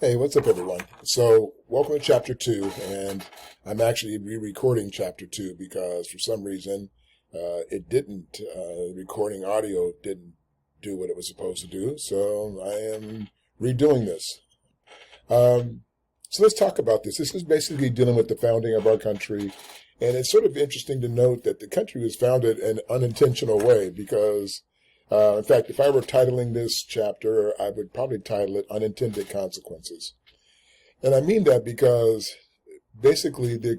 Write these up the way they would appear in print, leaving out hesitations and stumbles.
Hey, what's up, everyone? So, welcome to Chapter 2, and I'm actually re-recording Chapter 2 because for some reason it didn't, the recording audio didn't do what it was supposed to do, so I am redoing this. So let's talk about this. This is basically dealing with the founding of our country, and it's sort of interesting to note that the country was founded in an unintentional way because in fact, if I were titling this chapter, I would probably title it Unintended Consequences. And I mean that because basically the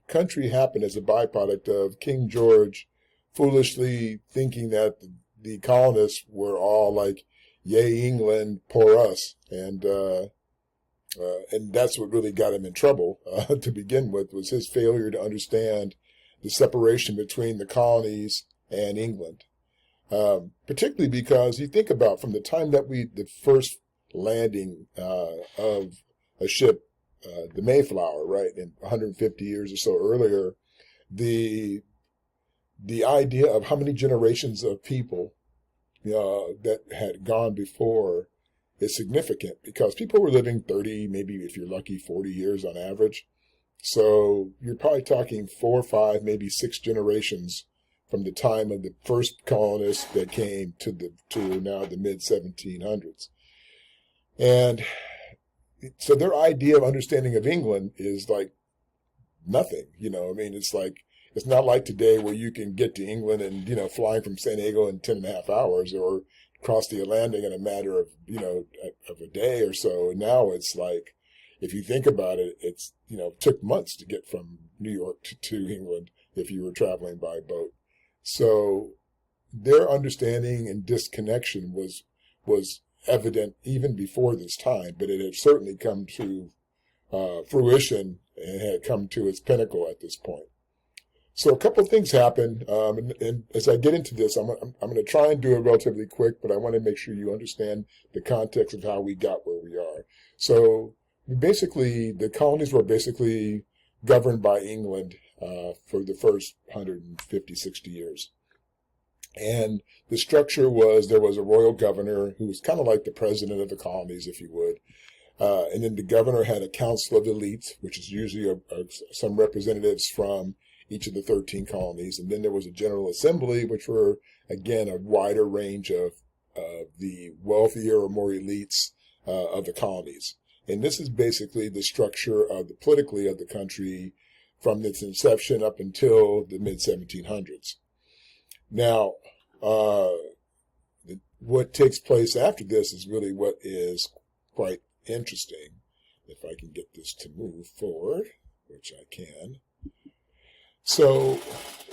country happened as a byproduct of King George foolishly thinking that the colonists were all like, yay, England, poor us. And that's what really got him in trouble to begin with, was his failure to understand the separation between the colonies and England. Particularly because you think about from the time that the first landing of a ship, the Mayflower, right, in 150 years or so earlier, the idea of how many generations of people that had gone before is significant because people were living 30, maybe if you're lucky, 40 years on average. So you're probably talking 4, 5, maybe 6 generations from the time of the first colonists that came to now the mid 1700s. And so their idea of understanding of England is like nothing, I mean, it's not like today where you can get to England and, flying from San Diego in 10.5 hours or cross the Atlantic in a matter of, of a day or so. Now it's like, if you think about it, it's, took months to get from New York to England if you were traveling by boat. So their understanding and disconnection was evident even before this time, but it had certainly come to fruition and had come to its pinnacle at this point. So a couple of things happened, and as I get into this, I'm going to try and do it relatively quick, but I want to make sure you understand the context of how we got where we are. So basically, the colonies were basically governed by England for the first 150, 60 years. And the structure was there was a royal governor who was kind of like the president of the colonies, if you would. And then the governor had a council of elites, which is usually some representatives from each of the 13 colonies. And then there was a general assembly, which were, again, a wider range of the wealthier or more elites of the colonies. And this is basically the structure of politically of the country from its inception up until the mid-1700s. Now, what takes place after this is really what is quite interesting. If I can get this to move forward, which I can. So,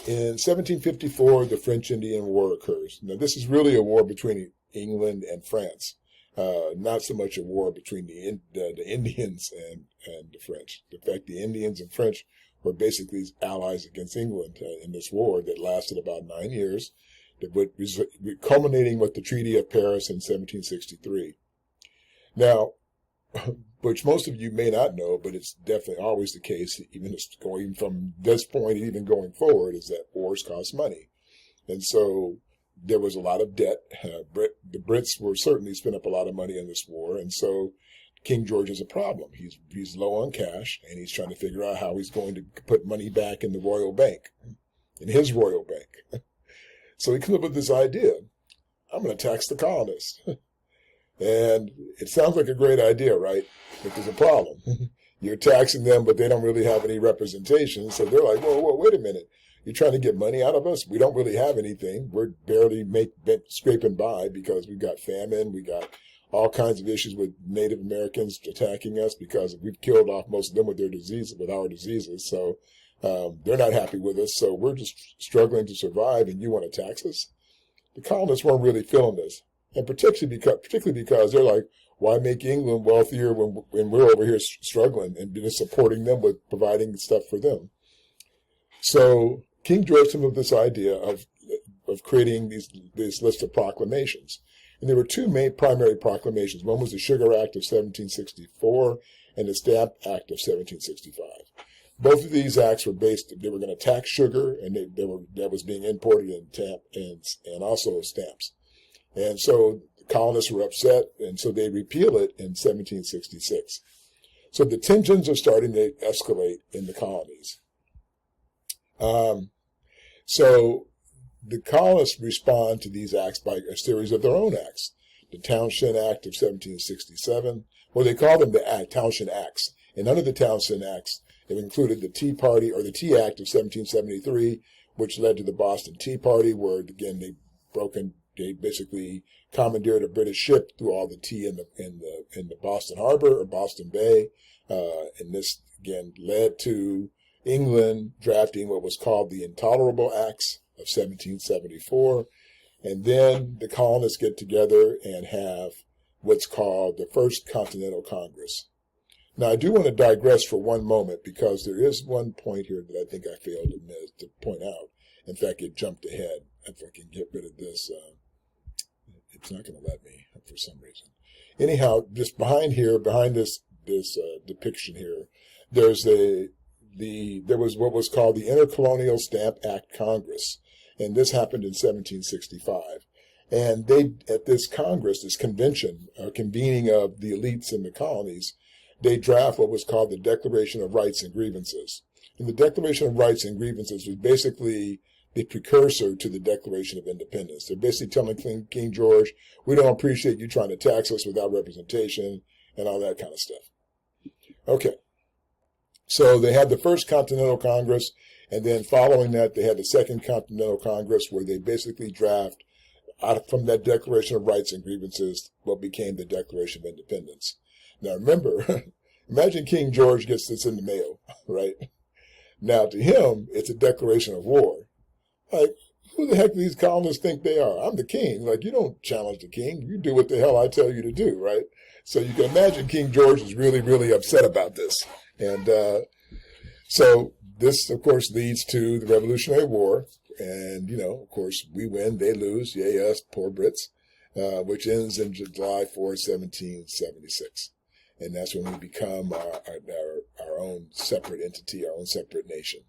in 1754, the French-Indian War occurs. Now, this is really a war between England and France. Not so much a war between the Indians and the French. In fact, the Indians and French were basically allies against England in this war that lasted about 9 years, culminating with the Treaty of Paris in 1763. Now, which most of you may not know, but it's definitely always the case, even going from this point, even going forward, is that wars cost money. And so there was a lot of debt. The Brits were certainly spent up a lot of money in this war, and so King George is a problem. He's low on cash, and he's trying to figure out how he's going to put money back in the royal bank, in his royal bank. So he comes up with this idea: I'm going to tax the colonists. And it sounds like a great idea, right? But there's a problem. You're taxing them, but they don't really have any representation. So they're like, whoa, wait a minute. You're trying to get money out of us? We don't really have anything. We're barely scraping by because we've got famine. We got all kinds of issues with Native Americans attacking us because we've killed off most of them with our diseases. So they're not happy with us. So we're just struggling to survive, and you want to tax us? The colonists weren't really feeling this. And particularly because they're like, why make England wealthier when we're over here struggling and just supporting them with providing stuff for them? So King George came up with this idea of creating this list of proclamations. And there were two primary proclamations. One was the Sugar Act of 1764 and the Stamp Act of 1765. Both of these acts were they were going to tax sugar, and that was being imported in and also stamps. And so the colonists were upset, and so they repeal it in 1766. So the tensions are starting to escalate in the colonies. So the colonists respond to these acts by a series of their own acts. The Townshend Act of 1767, well, they call them the Townshend Acts. And under the Townshend Acts, it included the Tea Party, or the Tea Act of 1773, which led to the Boston Tea Party, where, again, they basically commandeered a British ship through all the tea in the Boston Harbor or Boston Bay. And this, again, led to England drafting what was called the Intolerable Acts of 1774. And then the colonists get together and have what's called the First Continental Congress. Now, I do want to digress for one moment, because there is one point here that I think I failed to point out. In fact, it jumped ahead. If I can get rid of this, it's not going to let me for some reason. Anyhow, just behind this depiction here, there was what was called the Intercolonial Stamp Act Congress, and this happened in 1765. And they, at this Congress, this convention, convening of the elites in the colonies, they draft what was called the Declaration of Rights and Grievances. And the Declaration of Rights and Grievances was basically the precursor to the Declaration of Independence. They're basically telling King George, we don't appreciate you trying to tax us without representation and all that kind of stuff. Okay. So they had the First Continental Congress, and then following that, they had the Second Continental Congress, where they basically draft from that Declaration of Rights and Grievances what became the Declaration of Independence. Now remember, imagine King George gets this in the mail, right? Now to him, it's a declaration of war. Like, who the heck do these colonists think they are? I'm the king. Like, you don't challenge the king. You do what the hell I tell you to do, right? So you can imagine King George is really, really upset about this. And so this, of course, leads to the Revolutionary War. And, of course, we win, they lose, yay us, poor Brits, which ends in July 4, 1776. And that's when we become our own separate entity, our own separate nation.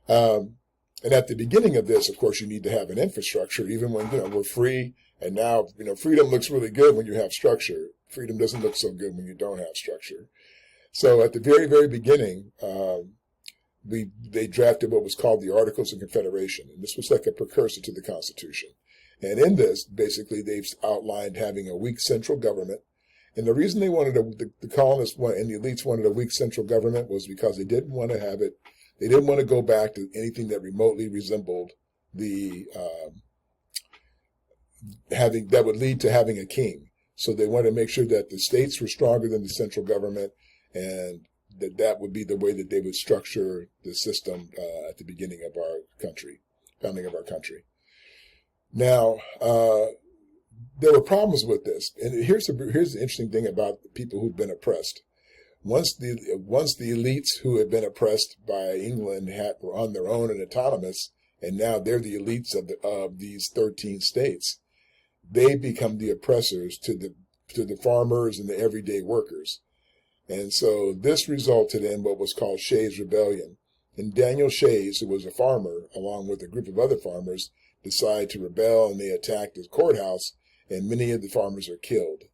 And at the beginning of this, of course, you need to have an infrastructure, even when, we're free. And now, freedom looks really good when you have structure. Freedom doesn't look so good when you don't have structure. So at the very, very beginning, they drafted what was called the Articles of Confederation. And this was like a precursor to the Constitution. And in this, basically, they've outlined having a weak central government. And the reason they wanted the colonists and the elites wanted a weak central government was because they didn't want to have it. They didn't want to go back to anything that remotely resembled that would lead to having a king. So they wanted to make sure that the states were stronger than the central government, and that would be the way that they would structure the system at the beginning of our country, founding of our country. Now, there were problems with this, and here's the interesting thing about the people who've been oppressed. Once the elites who had been oppressed by England were on their own and autonomous, and now they're the elites of these 13 states, they become the oppressors to the farmers and the everyday workers. And so this resulted in what was called Shays' Rebellion. And Daniel Shays, who was a farmer, along with a group of other farmers, decided to rebel, and they attacked his courthouse, and many of the farmers are killed.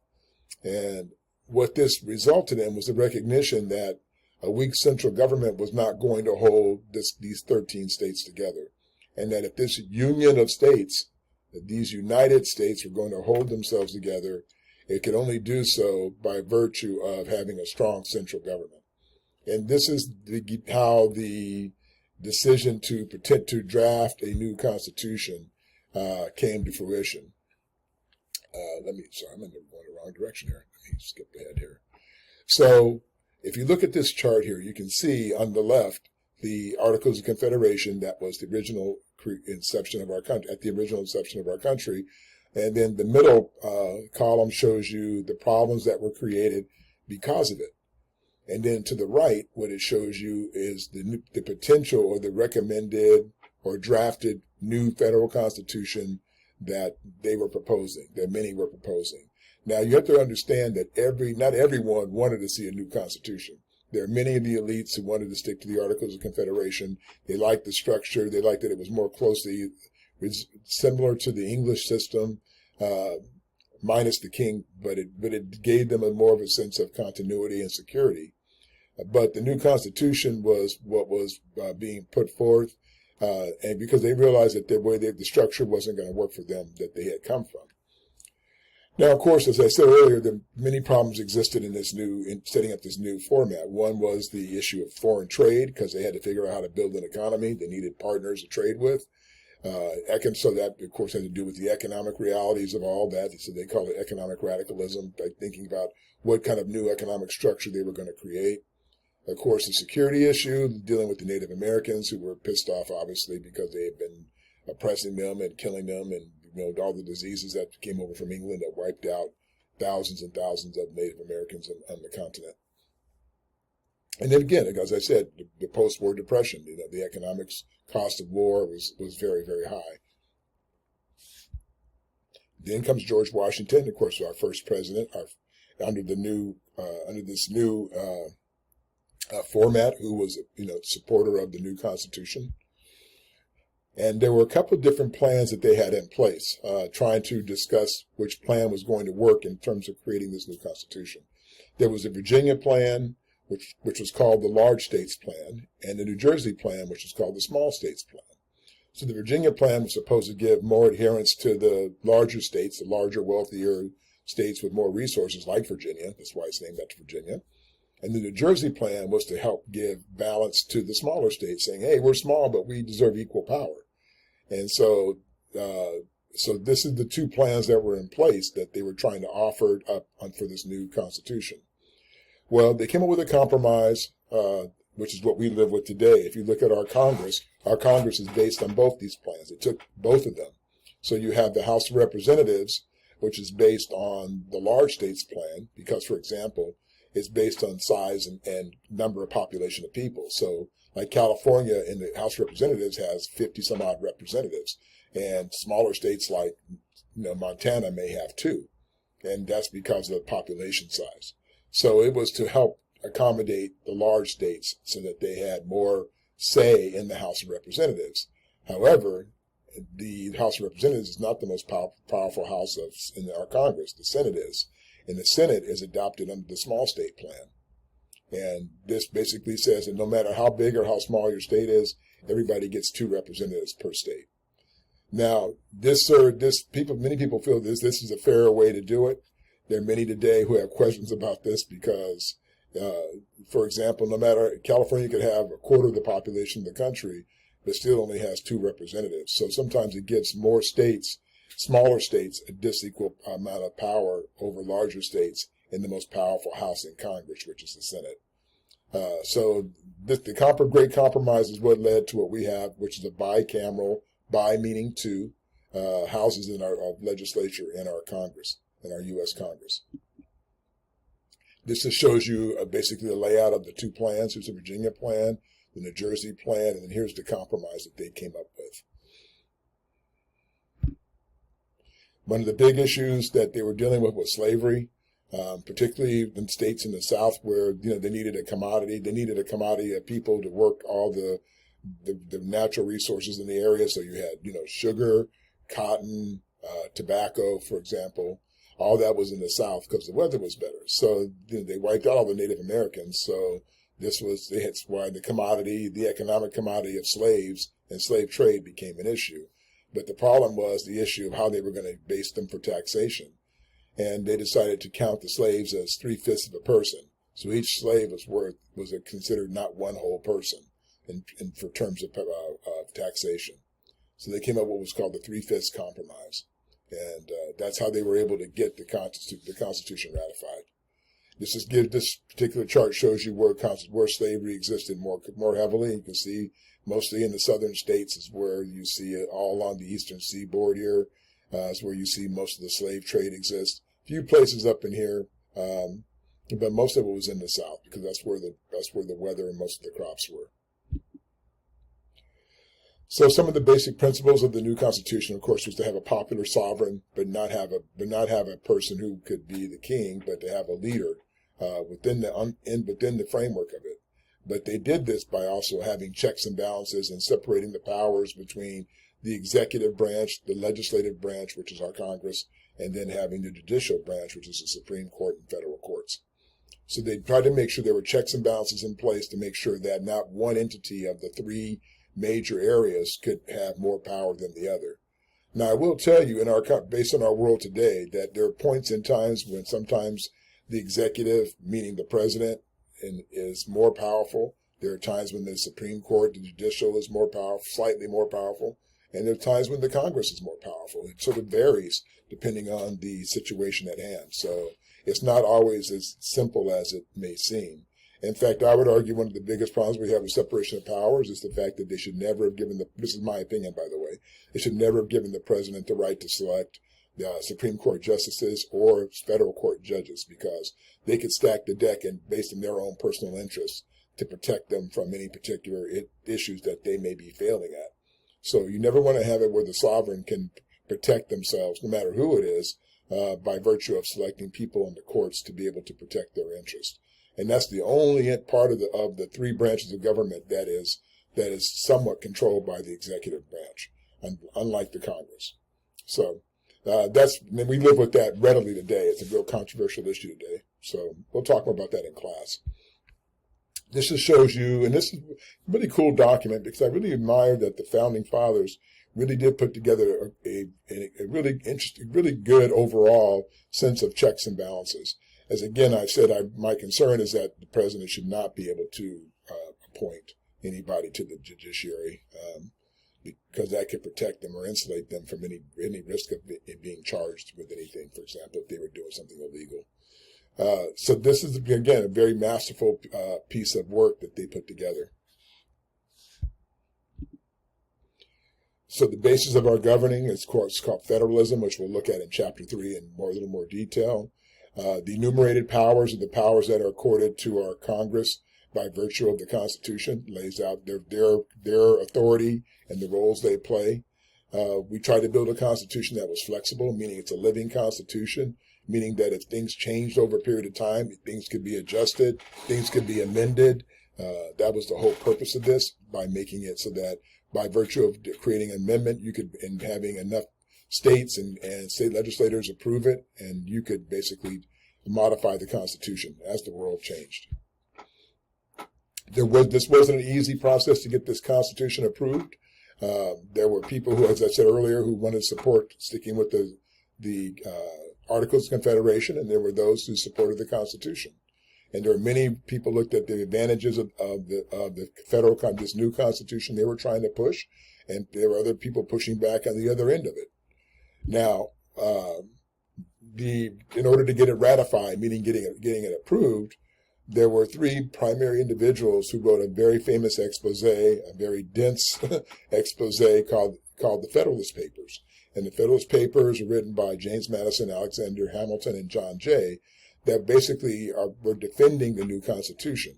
And what this resulted in was the recognition that a weak central government was not going to hold these 13 states together. And that if this union of states, that these united states were going to hold themselves together, it could only do so by virtue of having a strong central government. And this is how the decision to draft a new constitution came to fruition. I'm going the wrong direction here. Let me skip ahead here. So if you look at this chart here, you can see on the left the Articles of Confederation. That was the original inception of our country, at the original inception of our country. And then the middle column shows you the problems that were created because of it. And then to the right, what it shows you is the potential or the recommended or drafted new federal constitution that they were proposing, that many were proposing. Now, you have to understand that not everyone wanted to see a new constitution. There are many of the elites who wanted to stick to the Articles of Confederation. They liked the structure. They liked that it was more closely similar to the English system. minus the king, but it gave them more of a sense of continuity and security. But the new Constitution was what was being put forth, and because they realized that the structure wasn't going to work for them that they had come from. Now, of course, as I said earlier, many problems existed in setting up this new format. One was the issue of foreign trade, because they had to figure out how to build an economy. They needed partners to trade with. So that, of course, had to do with the economic realities of all that. So they call it economic radicalism, by thinking about what kind of new economic structure they were going to create. Of course, the security issue, dealing with the Native Americans, who were pissed off, obviously, because they had been oppressing them and killing them, and all the diseases that came over from England that wiped out thousands and thousands of Native Americans on the continent. And then again, as I said, the post-war depression, the economics cost of war was very, very high. Then comes George Washington, of course, our first president, under this new format, who was supporter of the new Constitution. And there were a couple of different plans that they had in place, trying to discuss which plan was going to work in terms of creating this new Constitution. There was a Virginia plan, which was called the Large States Plan, and the New Jersey plan, which was called the Small States Plan. So the Virginia plan was supposed to give more adherence to the larger states, the larger, wealthier states with more resources, like Virginia. That's why it's named after Virginia. And the New Jersey plan was to help give balance to the smaller states, saying, hey, we're small, but we deserve equal power. And so this is the two plans that were in place that they were trying to offer up for this new Constitution. Well, they came up with a compromise, which is what we live with today. If you look at our Congress is based on both these plans. It took both of them. So you have the House of Representatives, which is based on the Large States Plan, because, for example, it's based on size and number of population of people. So like California in the House of Representatives has 50 some odd representatives, and smaller states like Montana may have 2. And that's because of the population size. So it was to help accommodate the large states so that they had more say in the House of Representatives. However, the House of Representatives is not the most powerful house in our Congress. The Senate is. And the Senate is adopted under the small state plan. And this basically says that no matter how big or how small your state is, everybody gets 2 representatives per state. Now, many people feel this is a fairer way to do it. There are many today who have questions about this because, for example, California could have a quarter of the population of the country, but still only has 2 representatives. So sometimes it gives more states, smaller states, a disequal amount of power over larger states in the most powerful house in Congress, which is the Senate. So the Great Compromise is what led to what we have, which is a bicameral, bi meaning 2, houses in our legislature in our Congress, in our U.S. Congress. This just shows you basically the layout of the 2 plans. Here's the Virginia plan, the New Jersey plan, and then here's the compromise that they came up with. One of the big issues that they were dealing with was slavery, particularly in states in the South where they needed a commodity. They needed a commodity of people to work all the natural resources in the area. So you had sugar, cotton, tobacco, for example. All that was in the South because the weather was better. So they wiped out all the Native Americans. So that's why the economic commodity of slaves and slave trade became an issue. But the problem was the issue of how they were going to base them for taxation. And they decided to count the slaves as 3/5 of a person. So each slave was considered not one whole person for terms of taxation. So they came up with what was called the 3/5 compromise. And that's how they were able to get the Constitution ratified. This particular chart shows you where slavery existed more heavily. You can see mostly in the southern states is where you see it. All along the eastern seaboard here is where you see most of the slave trade exists. A few places up in here, but most of it was in the South because that's where the weather and most of the crops were. So some of the basic principles of the new Constitution, of course, was to have a popular sovereign, but not have a person who could be the king, but to have a leader within the framework of it. But they did this by also having checks and balances and separating the powers between the executive branch, the legislative branch, which is our Congress, and then having the judicial branch, which is the Supreme Court and federal courts. So they tried to make sure there were checks and balances in place to make sure that not one entity of the three major areas could have more power than the other. Now, I will tell you, based on our world today, that there are points in times when sometimes the executive, meaning the president, is more powerful. There are times when the Supreme Court, the judicial, is more powerful, slightly more powerful. And there are times when the Congress is more powerful. It sort of varies depending on the situation at hand. So it's not always as simple as it may seem. In fact, I would argue one of the biggest problems we have with separation of powers is the fact that they should never have given this is my opinion, by the way, they should never have given the president the right to select the Supreme Court justices or federal court judges, because they could stack the deck and based on their own personal interests to protect them from any particular issues that they may be failing at. So you never want to have it where the sovereign can protect themselves, no matter who it is, by virtue of selecting people in the courts to be able to protect their interests. And that's the only part of the three branches of government that is somewhat controlled by the executive branch, unlike the Congress. So we live with that readily today. It's a real controversial issue today. So we'll talk more about that in class. This just shows you, and this is a really cool document because I really admire that the founding fathers really did put together a really interesting, really good overall sense of checks and balances. As again, I've said, my concern is that the president should not be able to appoint anybody to the judiciary because that could protect them or insulate them from any risk of it being charged with anything, for example, if they were doing something illegal. So this is, again, a very masterful piece of work that they put together. So the basis of our governing is, of course, called federalism, which we'll look at in Chapter 3 in a little more detail. The enumerated powers are the powers that are accorded to our Congress by virtue of the Constitution, lays out their authority and the roles they play. We try to build a Constitution that was flexible, meaning it's a living Constitution, meaning that if things changed over a period of time, things could be adjusted, things could be amended. That was the whole purpose of this, by making it so that by virtue of creating an amendment, you could, and having enough states and state legislators approve it, and you could basically modify the Constitution as the world changed. This wasn't an easy process to get this Constitution approved. There were people who, as I said earlier, who wanted to support sticking with the Articles of Confederation, and there were those who supported the Constitution. And there were many people looked at the advantages of the federal, this new Constitution they were trying to push, and there were other people pushing back on the other end of it. Now, in order to get it ratified, meaning getting it approved, there were three primary individuals who wrote a very famous expose, a very dense expose called the Federalist Papers. And the Federalist Papers are written by James Madison, Alexander Hamilton, and John Jay, that basically were defending the new Constitution.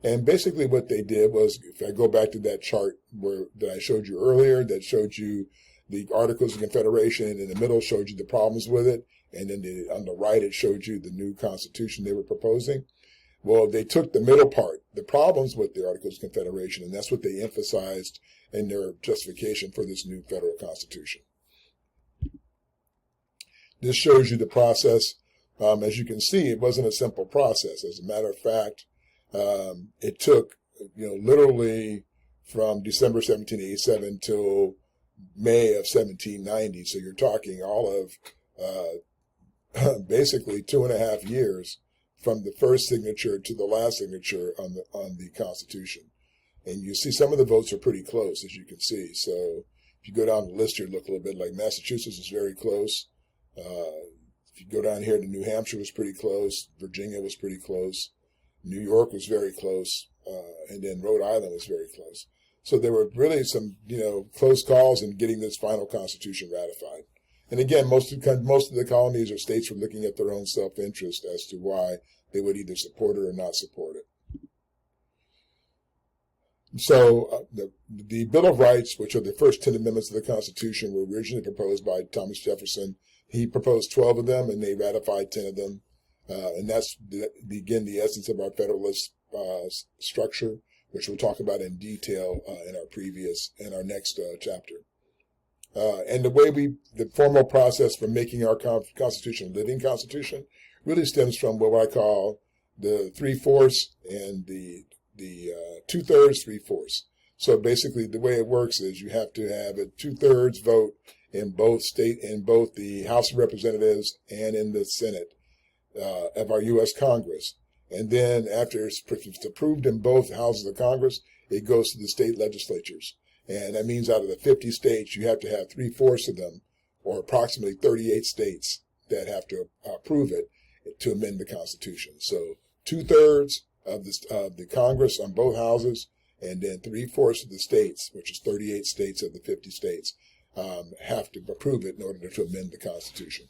And basically what they did was, if I go back to that chart that I showed you earlier, that showed you the Articles of Confederation, and in the middle showed you the problems with it, and then on the right it showed you the new Constitution they were proposing. Well, they took the middle part, the problems with the Articles of Confederation, and that's what they emphasized in their justification for this new federal Constitution. This shows you the process. As you can see, it wasn't a simple process. As a matter of fact, it took, literally from December 1787 till May of 1790. So you're talking all of basically 2.5 years from the first signature to the last signature on the Constitution. And you see some of the votes are pretty close, as you can see. So if you go down the list here, look a little bit like Massachusetts is very close. If you go down here to New Hampshire was pretty close. Virginia was pretty close. New York was very close. And then Rhode Island was very close. So there were really some, close calls in getting this final Constitution ratified. And again, most of the colonies or states were looking at their own self-interest as to why they would either support it or not support it. So the Bill of Rights, which are the first 10 amendments of the Constitution, were originally proposed by Thomas Jefferson. He proposed 12 of them, and they ratified 10 of them. And that's, again, the essence of our Federalist structure, which we'll talk about in detail in our next chapter. And the formal process for making our Constitution a living Constitution really stems from what I call the 3/4 and the 2/3, 3/4. So basically, the way it works is you have to have a 2/3 vote in both the House of Representatives and in the Senate of our U.S. Congress. And then after it's approved in both houses of Congress, it goes to the state legislatures. And that means out of the 50 states, you have to have 3/4 of them, or approximately 38 states that have to approve it to amend the Constitution. So 2/3 of the Congress on both houses, and then 3/4 of the states, which is 38 states of the 50 states, have to approve it in order to amend the Constitution.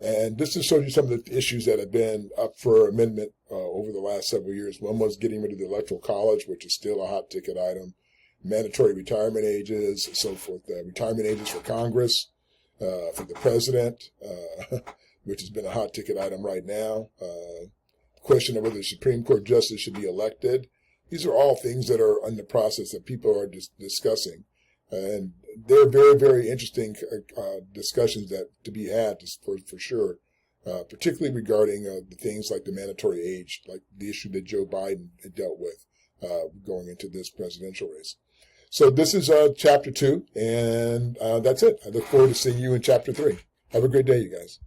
And this just shows you some of the issues that have been up for amendment over the last several years. One was getting rid of the Electoral College, which is still a hot ticket item, mandatory retirement ages, so forth, retirement ages for Congress, for the president, which has been a hot ticket item right now. Question of whether the Supreme Court justice should be elected. These are all things that are in the process that people are discussing. And they're very, very interesting discussions that to be had for sure, particularly regarding the things like the mandatory age, like the issue that Joe Biden had dealt with going into this presidential race. So this is chapter 2, and that's it. I look forward to seeing you in chapter 3. Have a great day, you guys.